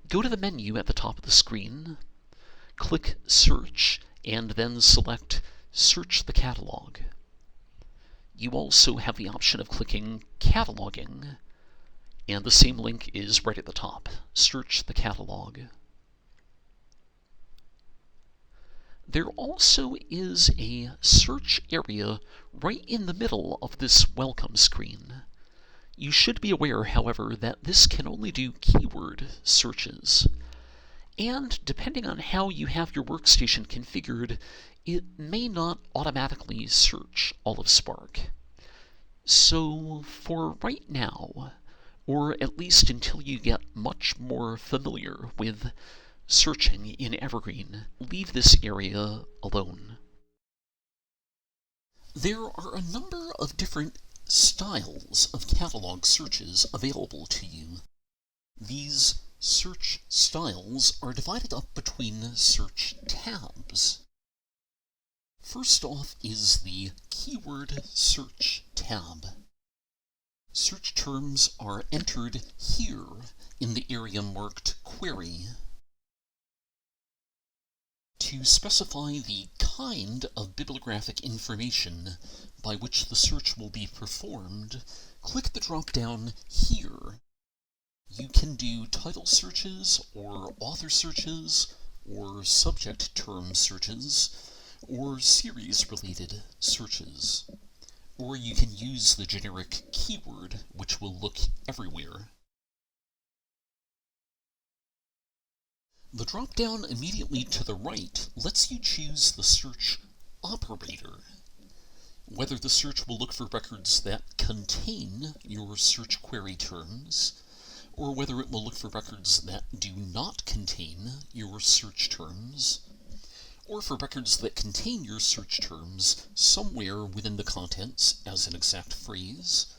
Go to the menu at the top of the screen, click Search, and then select Search the Catalog. You also have the option of clicking Cataloging, and the same link is right at the top. Search the catalog. There also is a search area right in the middle of this welcome screen. You should be aware, however, that this can only do keyword searches. And depending on how you have your workstation configured, it may not automatically search all of Spark. So for right now, or at least until you get much more familiar with searching in Evergreen, leave this area alone. There are a number of different styles of catalog searches available to you. These search styles are divided up between search tabs. First off is the Keyword Search tab. Search terms are entered here in the area marked Query. To specify the kind of bibliographic information by which the search will be performed, click the drop-down here. You can do title searches, or author searches, or subject term searches, or series-related searches. Or you can use the generic keyword, which will look everywhere. The drop-down immediately to the right lets you choose the search operator, whether the search will look for records that contain your search query terms, or whether it will look for records that do not contain your search terms, or for records that contain your search terms somewhere within the contents as an exact phrase,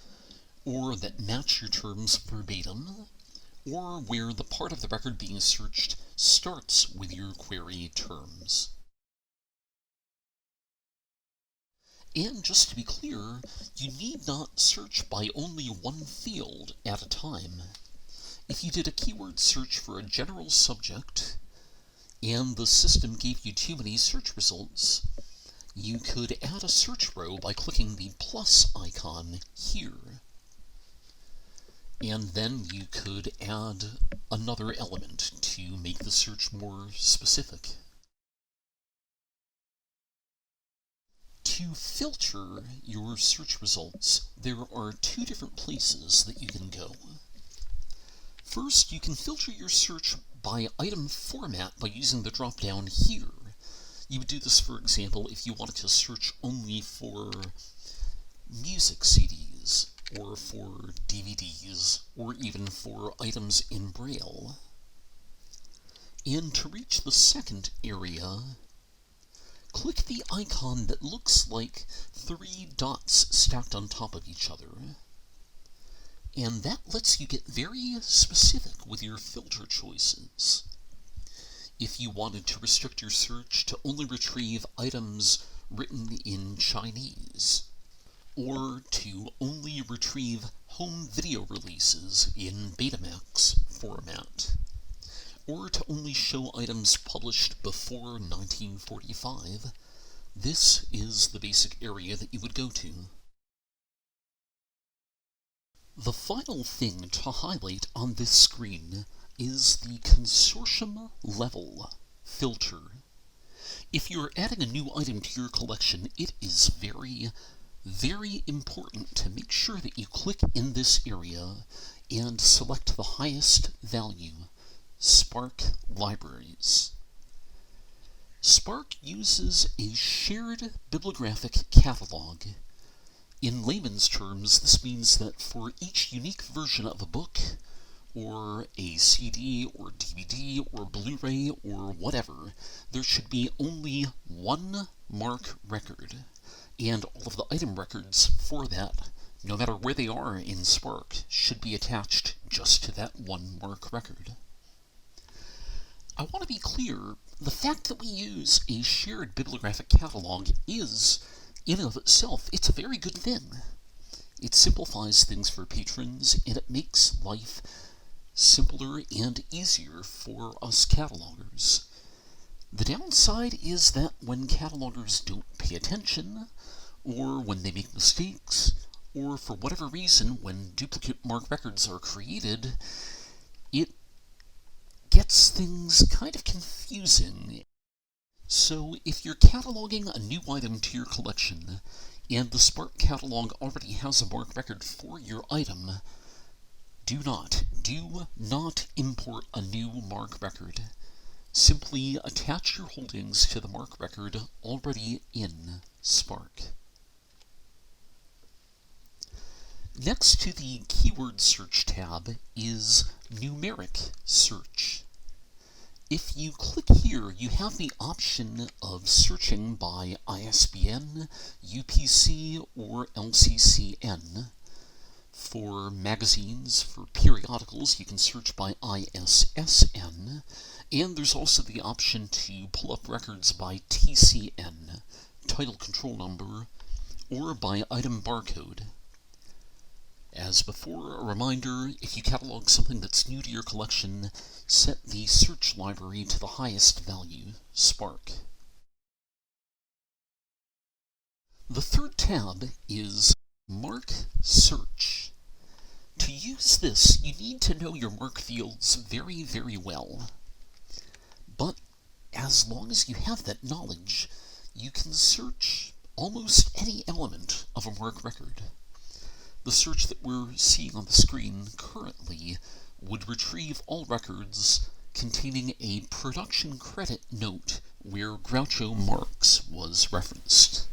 or that match your terms verbatim, or where the part of the record being searched starts with your query terms. And just to be clear, you need not search by only one field at a time. If you did a keyword search for a general subject, and the system gave you too many search results, you could add a search row by clicking the plus icon here. And then you could add another element to make the search more specific. To filter your search results, there are two different places that you can go. First, you can filter your search by item format by using the drop-down here. You would do this, for example, if you wanted to search only for music CDs, or for DVDs, or even for items in Braille. And to reach the second area, click the icon that looks like 3 dots stacked on top of each other. And that lets you get very specific with your filter choices. If you wanted to restrict your search to only retrieve items written in Chinese, or to only retrieve home video releases in Betamax format, or to only show items published before 1945, this is the basic area that you would go to. The final thing to highlight on this screen is the consortium level filter. If you're adding a new item to your collection, it is very important to make sure that you click in this area and select the highest value, Spark Libraries. Spark uses a shared bibliographic catalog. In layman's terms, this means that for each unique version of a book, or a CD, or DVD, or Blu-ray, or whatever, there should be only one MARC record, and all of the item records for that, no matter where they are in Spark, should be attached just to that one MARC record. I want to be clear, the fact that we use a shared bibliographic catalog is, in and of itself, it's a very good thing. It simplifies things for patrons, and it makes life simpler and easier for us catalogers. The downside is that when catalogers don't pay attention, or when they make mistakes, or for whatever reason when duplicate MARC records are created, it gets things kind of confusing. So if you're cataloging a new item to your collection, and the Spark catalog already has a MARC record for your item, do not import a new MARC record. Simply attach your holdings to the MARC record already in Spark. Next to the Keyword Search tab is Numeric Search. If you click here, you have the option of searching by ISBN, UPC, or LCCN. For magazines, for periodicals, you can search by ISSN, and there's also the option to pull up records by TCN, title control number, or by item barcode. As before, a reminder, if you catalog something that's new to your collection, set the search library to the highest value, Spark. The third tab is MARC Search. To use this, you need to know your MARC fields very, very well. But as long as you have that knowledge, you can search almost any element of a MARC record. The search that we're seeing on the screen currently would retrieve all records containing a production credit note where Groucho Marx was referenced.